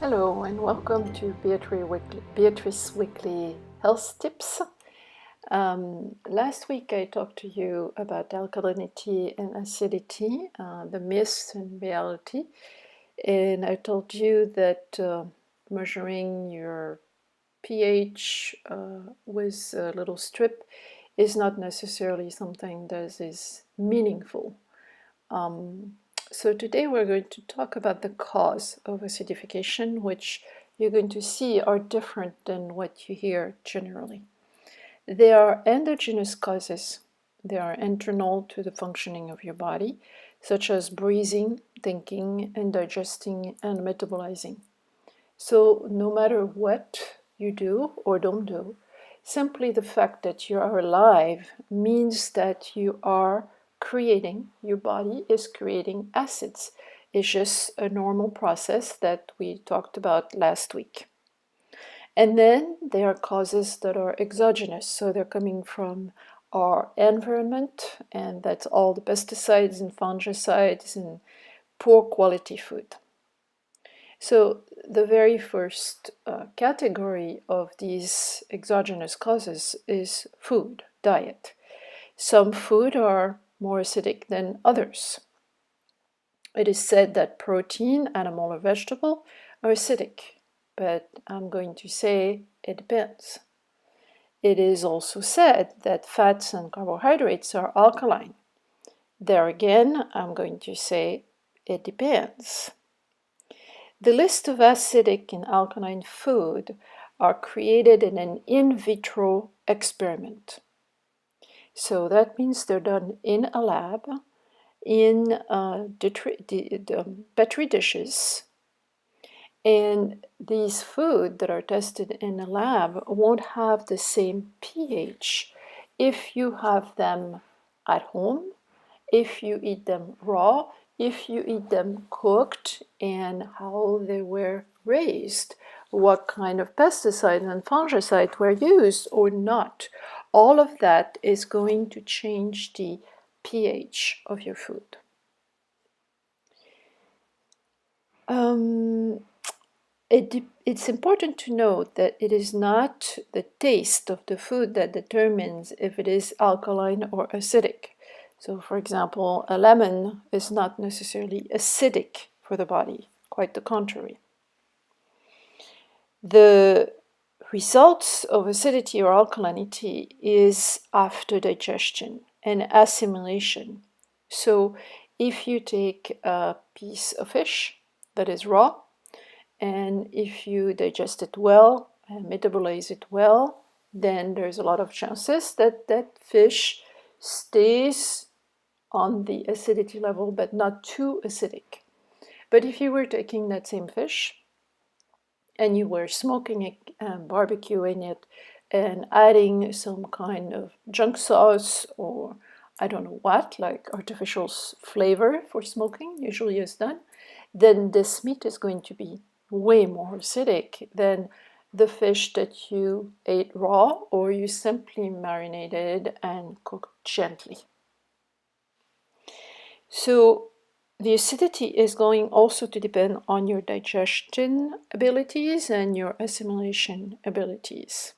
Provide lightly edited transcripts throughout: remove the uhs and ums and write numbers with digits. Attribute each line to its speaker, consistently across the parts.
Speaker 1: Hello and welcome to Beatrice Weekly Health Tips. Last week I talked to you about alkalinity and acidity, the myths and reality, and I told you that measuring your pH with a little strip is not necessarily something that is meaningful. So today we're going to talk about the cause of acidification, which you're going to see are different than what you hear generally. There are endogenous causes. They are internal to the functioning of your body, such as breathing, thinking, and digesting and metabolizing. So no matter what you do or don't do, simply the fact that you are alive means that you are creating, your body is creating acids. It's just a normal process that we talked about last week. And then there are causes that are exogenous, so they're coming from our environment, and that's all the pesticides and fungicides and poor quality food. So the very first category of these exogenous causes is food, diet. Some food are more acidic than others. It is said that protein, animal or vegetable, are acidic, but I'm going to say it depends. It is also said that fats and carbohydrates are alkaline. There again, I'm going to say it depends. The list of acidic and alkaline food are created in an in vitro experiment. So that means they're done in a lab, in petri dishes, and these food that are tested in a lab won't have the same pH if you have them at home, if you eat them raw, if you eat them cooked, and how they were raised, what kind of pesticides and fungicides were used or not. All of that is going to change the pH of your food. It's important to note that it is not the taste of the food that determines if it is alkaline or acidic. So, for example, a lemon is not necessarily acidic for the body, quite the contrary. The results of acidity or alkalinity is after digestion and assimilation. So, if you take a piece of fish that is raw, and if you digest it well and metabolize it well, then there's a lot of chances that that fish stays on the acidity level, but not too acidic. But if you were taking that same fish and you were smoking it and barbecuing it and adding some kind of junk sauce or I don't know what, like artificial flavor for smoking usually is done, then this meat is going to be way more acidic than the fish that you ate raw or you simply marinated and cooked gently. So the acidity is going also to depend on your digestion abilities and your assimilation abilities.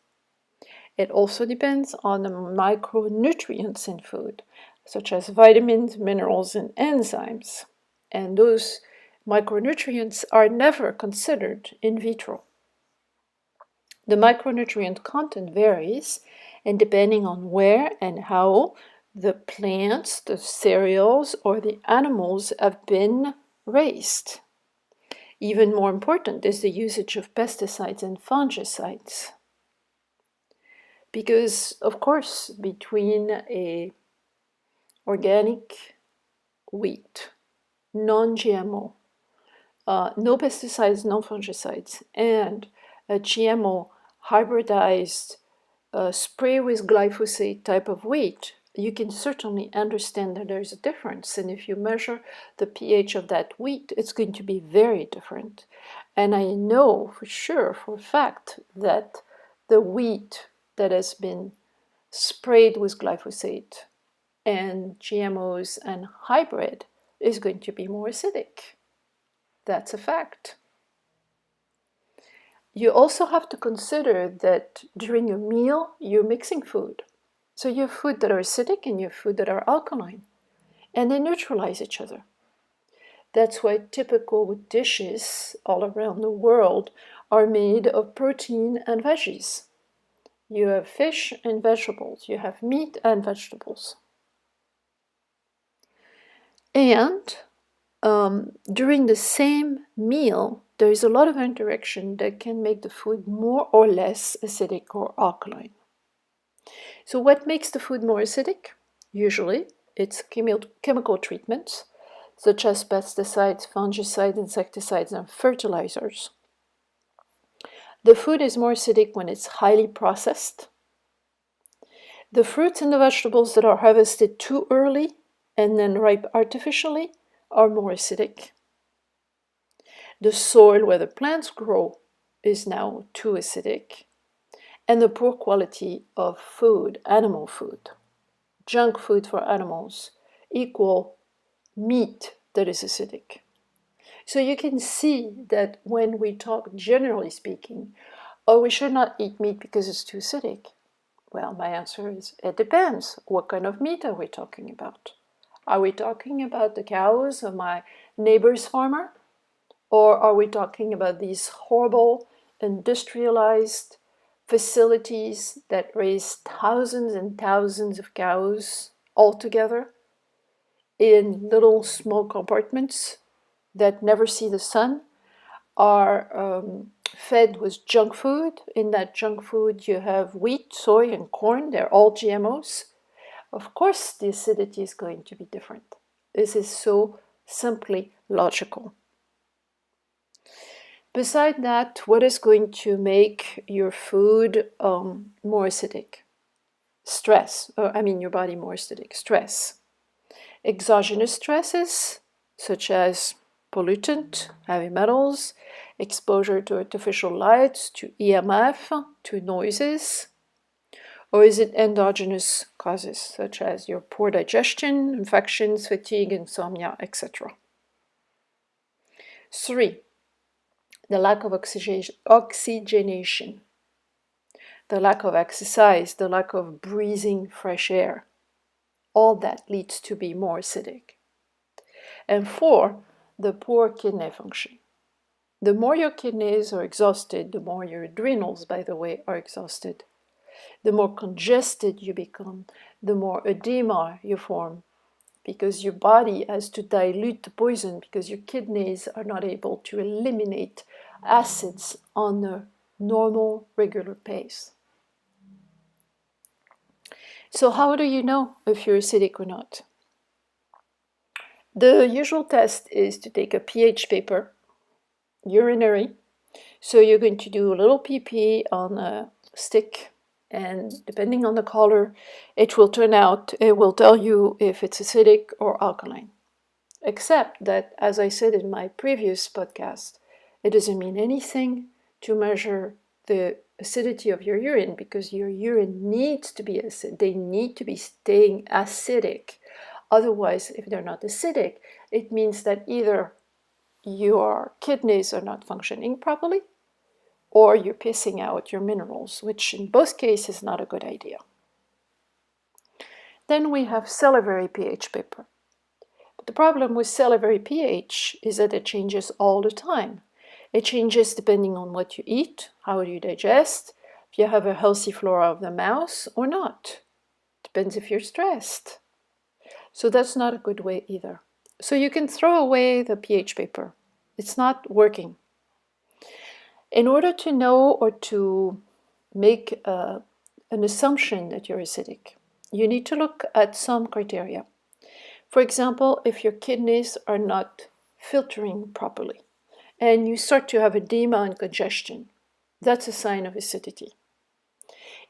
Speaker 1: It also depends on the micronutrients in food, such as vitamins, minerals, and enzymes. And those micronutrients are never considered in vitro. The micronutrient content varies, and depending on where and how the plants, the cereals, or the animals have been raised. Even more important is the usage of pesticides and fungicides. Because, of course, between a organic wheat, non-GMO, no pesticides, no fungicides, and a GMO hybridized spray with glyphosate type of wheat, you can certainly understand that there's a difference. And if you measure the pH of that wheat, it's going to be very different. And I know for sure, for a fact, that the wheat that has been sprayed with glyphosate and GMOs and hybrid is going to be more acidic. That's a fact. You also have to consider that during a meal, you're mixing food. So you have food that are acidic and you have food that are alkaline, and they neutralize each other. That's why typical dishes all around the world are made of protein and veggies. You have fish and vegetables, you have meat and vegetables. And during the same meal, there is a lot of interaction that can make the food more or less acidic or alkaline. So what makes the food more acidic? Usually, it's chemical treatments, such as pesticides, fungicides, insecticides, and fertilizers. The food is more acidic when it's highly processed. The fruits and the vegetables that are harvested too early and then ripe artificially are more acidic. The soil where the plants grow is now too acidic. And the poor quality of food, animal food, junk food for animals, equal meat that is acidic. So you can see that when we talk generally speaking, oh, we should not eat meat because it's too acidic. Well, my answer is it depends. What kind of meat are we talking about? Are we talking about the cows of my neighbor's farmer? Or are we talking about these horrible industrialized facilities that raise thousands and thousands of cows all together in little small compartments that never see the sun, are fed with junk food? In that junk food you have wheat, soy, and corn. They're all GMOs. Of course the acidity is going to be different. This is so simply logical. Beside that, what is going to make your food more acidic? Stress, your body more acidic. Stress. Exogenous stresses, such as pollutant, heavy metals, exposure to artificial lights, to EMF, to noises. Or is it endogenous causes, such as your poor digestion, infections, fatigue, insomnia, etc.? 3. The lack of oxygenation, the lack of exercise, the lack of breathing fresh air. All that leads to be more acidic. And 4, the poor kidney function. The more your kidneys are exhausted, the more your adrenals, by the way, are exhausted. The more congested you become, the more edema you form, because your body has to dilute the poison because your kidneys are not able to eliminate acids on a normal, regular pace. So how do you know if you're acidic or not? The usual test is to take a pH paper, urinary. So you're going to do a little pee on a stick, and depending on the color, it will tell you if it's acidic or alkaline. Except that, as I said in my previous podcast, it doesn't mean anything to measure the acidity of your urine, because your urine needs to be acidic. They need to be staying acidic. Otherwise, if they're not acidic, it means that either your kidneys are not functioning properly, or you're pissing out your minerals, which in both cases is not a good idea. Then we have salivary pH paper. But the problem with salivary pH is that it changes all the time. It changes depending on what you eat, how you digest, if you have a healthy flora of the mouth or not. Depends if you're stressed. So that's not a good way either. So you can throw away the pH paper. It's not working. In order to know or to make an assumption that you're acidic, you need to look at some criteria. For example, if your kidneys are not filtering properly and you start to have edema and congestion, that's a sign of acidity.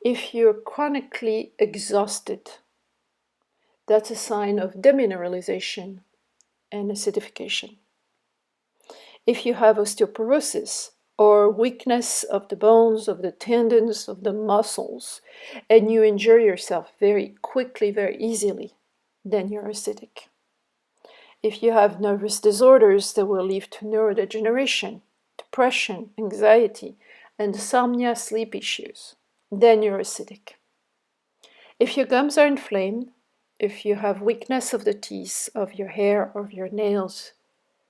Speaker 1: If you're chronically exhausted, that's a sign of demineralization and acidification. If you have osteoporosis or weakness of the bones, of the tendons, of the muscles, and you injure yourself very quickly, very easily, then you're acidic. If you have nervous disorders that will lead to neurodegeneration, depression, anxiety, insomnia, sleep issues, then you're acidic. If your gums are inflamed, if you have weakness of the teeth, of your hair, of your nails,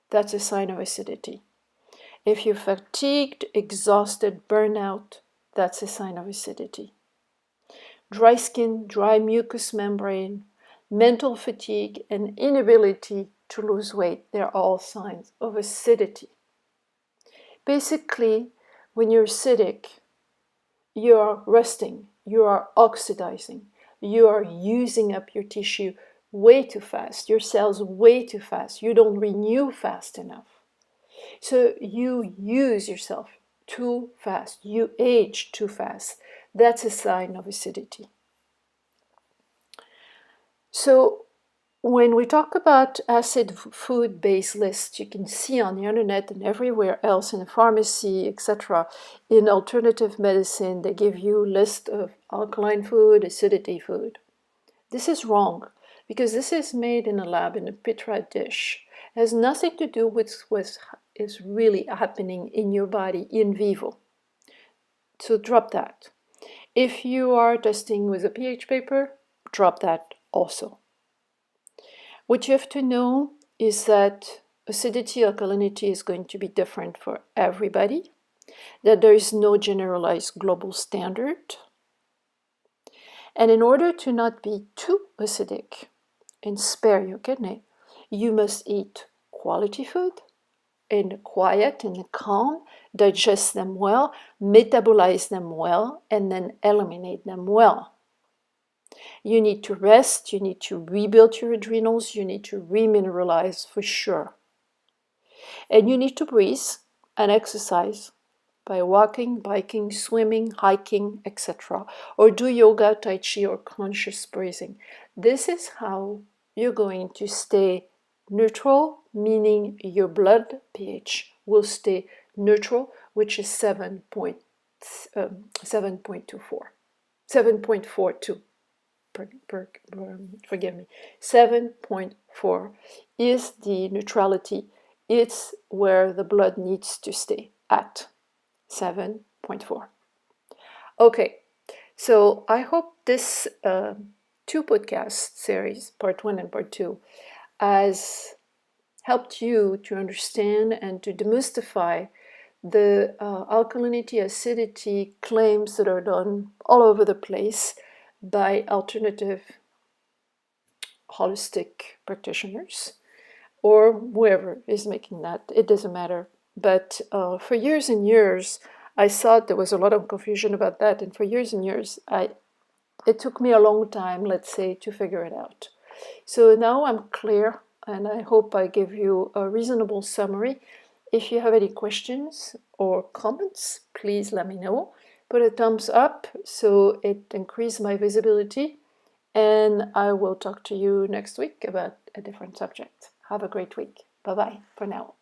Speaker 1: that's a sign of acidity. If you're fatigued, exhausted, burnout, that's a sign of acidity. Dry skin, dry mucous membrane, mental fatigue, and inability to lose weight, they're all signs of acidity. Basically, when you're acidic, you are rusting, you are oxidizing, you are using up your tissue way too fast, your cells way too fast, you don't renew fast enough. So you use yourself too fast, you age too fast. That's a sign of acidity. So when we talk about acid food-based lists, you can see on the internet and everywhere else in the pharmacy, etc., in alternative medicine, they give you a list of alkaline food, acidity food. This is wrong, because this is made in a lab in a Petra dish. It has nothing to do with what is really happening in your body in vivo. So drop that. If you are testing with a pH paper, drop that also. What you have to know is that acidity, alkalinity is going to be different for everybody, that there is no generalized global standard. And in order to not be too acidic and spare your kidney, you must eat quality food in the quiet, in the calm, digest them well, metabolize them well, and then eliminate them well. You need to rest, you need to rebuild your adrenals, you need to remineralize for sure. And you need to breathe and exercise by walking, biking, swimming, hiking, etc. Or do yoga, tai chi, or conscious breathing. This is how you're going to stay neutral, meaning your blood pH will stay neutral, which is 7.42. Forgive me, 7.4 is the neutrality. It's where the blood needs to stay at 7.4. Okay, so I hope this two podcast series, part 1 and part 2, has helped you to understand and to demystify the alkalinity, acidity claims that are done all over the place by alternative holistic practitioners or whoever is making that. It doesn't matter. But for years and years, I thought there was a lot of confusion about that. And for years and years, it took me a long time, let's say, to figure it out. So now I'm clear, and I hope I give you a reasonable summary. If you have any questions or comments, please let me know. Put a thumbs up so it increases my visibility. And I will talk to you next week about a different subject. Have a great week. Bye-bye for now.